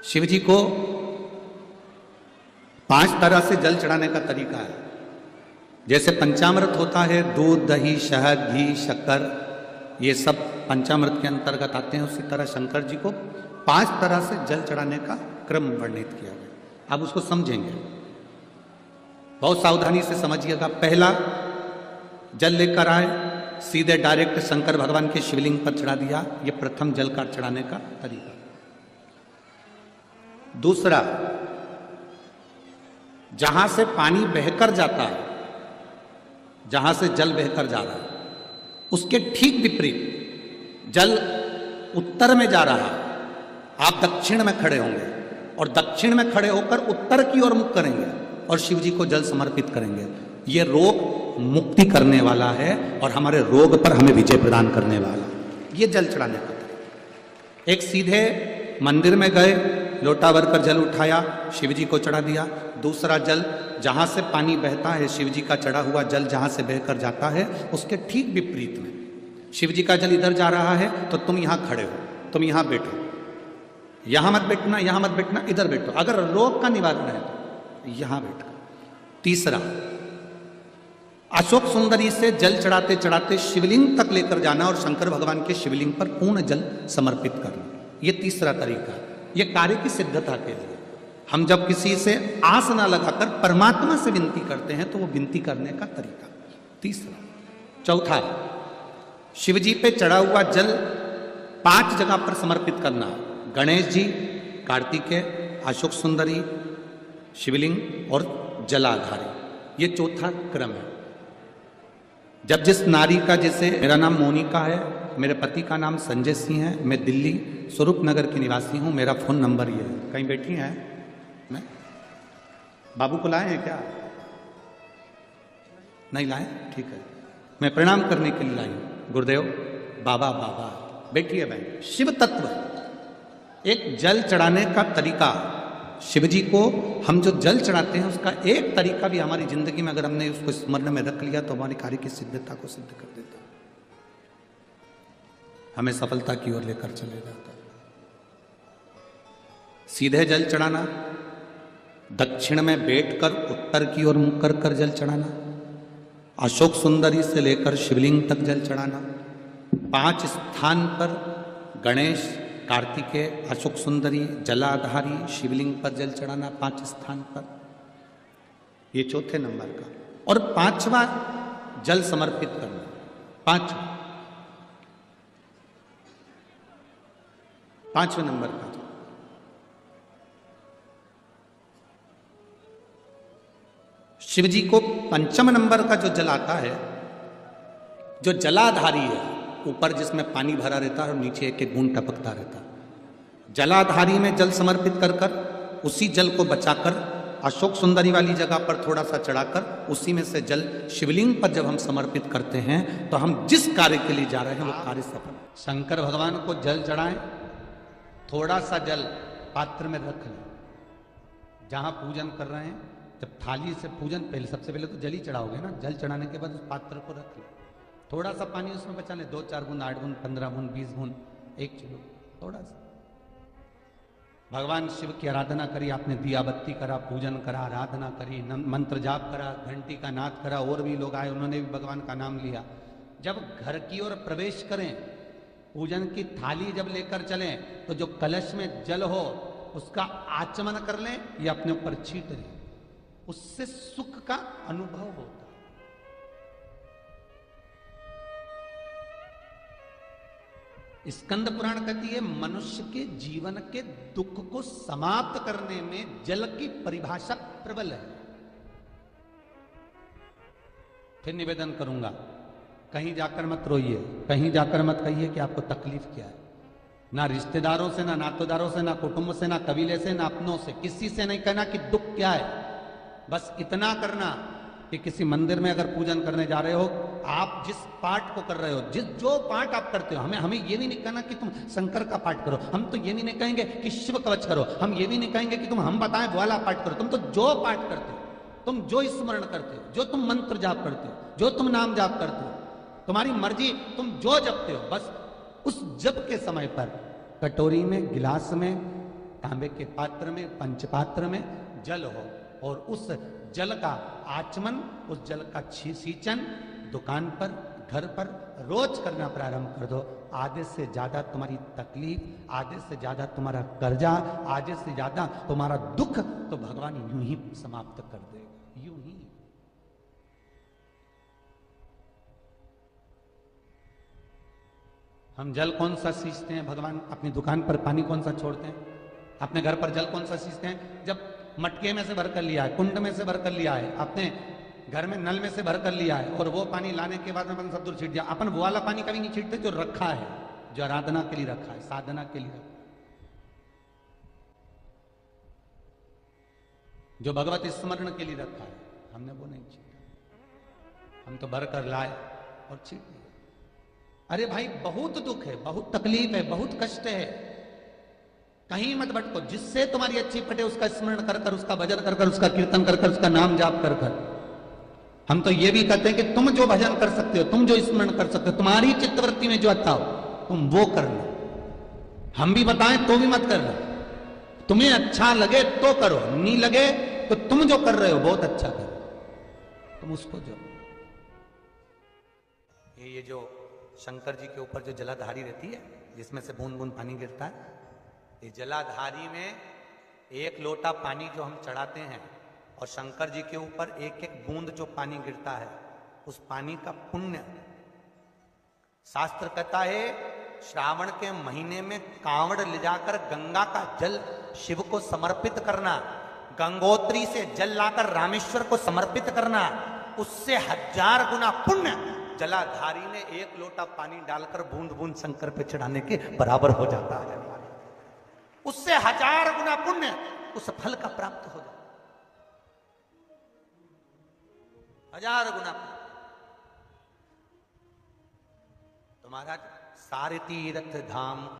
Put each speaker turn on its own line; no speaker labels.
शिव जी को 5 तरह से जल चढ़ाने का तरीका है। जैसे पंचामृत होता है, दूध, दही, शहद, घी, शक्कर, ये सब पंचामृत के अंतर्गत आते हैं। उसी तरह शंकर जी को 5 तरह से जल चढ़ाने का क्रम वर्णित किया गया। आप उसको समझेंगे, बहुत सावधानी से समझिएगा। पहला, जल लेकर आए, सीधे डायरेक्ट शंकर भगवान के शिवलिंग पर चढ़ा दिया। ये प्रथम जल का चढ़ाने का तरीका। दूसरा, जहां से पानी बहकर जाता है, जहां से जल बहकर जा रहा है, उसके ठीक विपरीत जल उत्तर में जा रहा है, आप दक्षिण में खड़े होंगे और दक्षिण में खड़े होकर उत्तर की ओर मुख करेंगे और शिव जी को जल समर्पित करेंगे। ये रोग मुक्ति करने वाला है और हमारे रोग पर हमें विजय प्रदान करने वाला है। ये जल चढ़ाने का तरीका। एक, सीधे मंदिर में गए, लोटा भर कर जल उठाया, शिव जी को चढ़ा दिया। दूसरा, जल जहां से पानी बहता है, शिव जी का चढ़ा हुआ जल जहां से बहकर जाता है, उसके ठीक विपरीत में शिव जी का जल इधर जा रहा है तो तुम यहां खड़े हो, तुम यहां बैठो, यहां मत बैठना, यहां मत बैठना, इधर बैठो। अगर रोग का निवारण है तो यहां बैठो। तीसरा, अशोक सुंदरी से जल चढ़ाते चढ़ाते शिवलिंग तक लेकर जाना और शंकर भगवान के शिवलिंग पर पूर्ण जल समर्पित करना। ये तीसरा तरीका है। ये कार्य की सिद्धता के लिए हम जब किसी से आस ना लगाकर परमात्मा से विनती करते हैं तो वो विनती करने का तरीका तीसरा। चौथा, शिव जी पे चढ़ा हुआ जल 5 जगह पर समर्पित करना। गणेश जी, कार्तिकेय, अशोक सुंदरी, शिवलिंग और जलाधारी। ये चौथा क्रम है। जब जिस नारी का, जैसे मेरा नाम मोनिका है, मेरे पति का नाम संजय सिंह है, मैं दिल्ली स्वरूप नगर की निवासी हूँ, मेरा फ़ोन नंबर ये है। कहीं बैठी हैं? मैं बाबू को लाए हैं क्या? नहीं लाए? ठीक है, मैं प्रणाम करने के लिए लाई हूँ। गुरुदेव, बाबा बाबा बैठिए बहन। शिव तत्व, एक जल चढ़ाने का तरीका। शिव जी को हम जो जल चढ़ाते हैं उसका एक तरीका भी हमारी जिंदगी में अगर हमने उसको स्मरण में रख लिया तो हमारे कार्य की सिद्धता को सिद्ध कर देता है, हमें सफलता की ओर लेकर चले जाता है। सीधे जल चढ़ाना, दक्षिण में बैठकर उत्तर की ओर मुख कर कर जल चढ़ाना, अशोक सुंदरी से लेकर शिवलिंग तक जल चढ़ाना, 5 स्थान पर गणेश, कार्तिकेय, अशोक सुंदरी, जलाधारी, शिवलिंग पर जल चढ़ाना 5 स्थान पर। ये चौथे नंबर का। और 5वां जल समर्पित करना। 5वें नंबर का। शिव जी को 5म नंबर का जो जल आता है, जो जलाधारी है, ऊपर जिसमें पानी भरा रहता है और नीचे एक एक बूंद टपकता रहता है। जलाधारी में जल समर्पित कर कर उसी जल को बचाकर अशोक सुंदरी वाली जगह पर थोड़ा सा चढ़ाकर उसी में से जल शिवलिंग पर जब हम समर्पित करते हैं तो हम जिस कार्य के लिए जा रहे हैं वो कार्य सफल। शंकर भगवान को जल चढ़ाएं, थोड़ा सा जल पात्र में रख लें। जहां पूजन कर रहे हैं, जब थाली से पूजन, पहले सबसे पहले तो जल ही चढ़ाओगे ना, जल चढ़ाने के बाद उस पात्र को रख लें। थोड़ा सा पानी उसमें बचा लें, 2-4 बूंद, 8 बूंद, 15 बूंद, 20 बूंद, 1 किलो, थोड़ा सा। भगवान शिव की आराधना करी, आपने दिया बत्ती करा, पूजन करा, आराधना करी, मंत्र जाप करा, घंटी का नाद करा, और भी लोग आए, उन्होंने भी भगवान का नाम लिया। जब घर की ओर प्रवेश करें, पूजन की थाली जब लेकर चलें, तो जो कलश में जल हो उसका आचमन कर लें या अपने ऊपर छीट लें, उससे सुख का अनुभव होता। स्कंद पुराण कहती है, मनुष्य के जीवन के दुख को समाप्त करने में जल की परिभाषा प्रबल है। फिर निवेदन करूंगा, कहीं जाकर मत रोइए, कहीं जाकर मत कहिए कि आपको तकलीफ क्या है। ना रिश्तेदारों से, ना नातेदारों से, ना कुटुंब से, ना कबीले से, ना अपनों से, किसी से नहीं कहना कि दुख क्या है। बस इतना करना कि किसी मंदिर में अगर पूजन करने जा रहे हो, आप जिस पाठ को कर रहे हो, जो पाठ आप करते हो, हमें ये भी नहीं कहना कि तुम शंकर का पाठ करो, हम तो ये भी नहीं कहेंगे कि शिव कवच करो, हम ये भी नहीं कहेंगे कि तुम हम बताएं वाला पाठ करो। तुम तो जो पाठ करते हो, तुम जो स्मरण करते हो, जो तुम मंत्र जाप करते हो, जो तुम नाम जाप करते हो, तुम्हारी मर्जी, तुम जो जपते हो, बस उस जप के समय पर कटोरी में, गिलास में तांबे के पात्र में, पंचपात्र में जल हो, और उस जल का आचमन, उस जल का सींचन दुकान पर, घर पर रोज करना प्रारंभ कर दो। आधे से ज्यादा तुम्हारी तकलीफ, आधे से ज्यादा तुम्हारा कर्जा, आधे से ज्यादा तुम्हारा दुख तो भगवान यूं ही समाप्त कर देगा, यूं ही। हम जल कौन सा सींचते हैं भगवान? अपनी दुकान पर पानी कौन सा छोड़ते हैं? अपने घर पर जल कौन सा सींचते हैं? जब मटके में से भर कर लिया है, कुंड में से भर कर लिया है, अपने घर में नल में से भर कर लिया है, और वो पानी लाने के बाद में अपन सब दूर छीट दिया। अपन वो वाला पानी कभी नहीं छीटते जो रखा है, जो आराधना के लिए रखा है, साधना के लिए, जो भगवत स्मरण के लिए रखा है, हमने वो नहीं छीटा। हम तो भर कर लाए और छीट दिया। अरे भाई, बहुत दुख है, बहुत तकलीफ है, बहुत कष्ट है, कहीं मत भटको। जिससे तुम्हारी अच्छी पटे उसका स्मरण कर कर, उसका भजन कर कर, उसका कीर्तन कर कर, उसका नाम जाप कर कर। हम तो ये भी कहते हैं कि तुम जो भजन कर सकते हो, तुम जो स्मरण कर सकते हो, तुम्हारी चित्तवृत्ति में जो अच्छा हो तुम वो करना। हम भी बताएं तो भी मत करना। तुम्हें अच्छा लगे तो करो, नहीं लगे तो तुम जो कर रहे हो बहुत अच्छा करो, तुम उसको जो। ये जो शंकर जी के ऊपर जो जलाधारी रहती है, जिसमें से बूंद बूंद पानी गिरता है, ये जलाधारी में एक लोटा पानी जो हम चढ़ाते हैं, और शंकर जी के ऊपर एक एक बूंद जो पानी गिरता है, उस पानी का पुण्य, शास्त्र कहता है श्रावण के महीने में कांवड़ ले जाकर गंगा का जल शिव को समर्पित करना, गंगोत्री से जल लाकर रामेश्वर को समर्पित करना, उससे 1000 गुना पुण्य जलाधारी ने एक लोटा पानी डालकर बूंद बूंद शंकर पे चढ़ाने के बराबर हो जाता है। उससे 1000 गुना पुण्य उस फल का प्राप्त हो जाता, 1000 गुना। तो महाराज, सारे तीर्थ धाम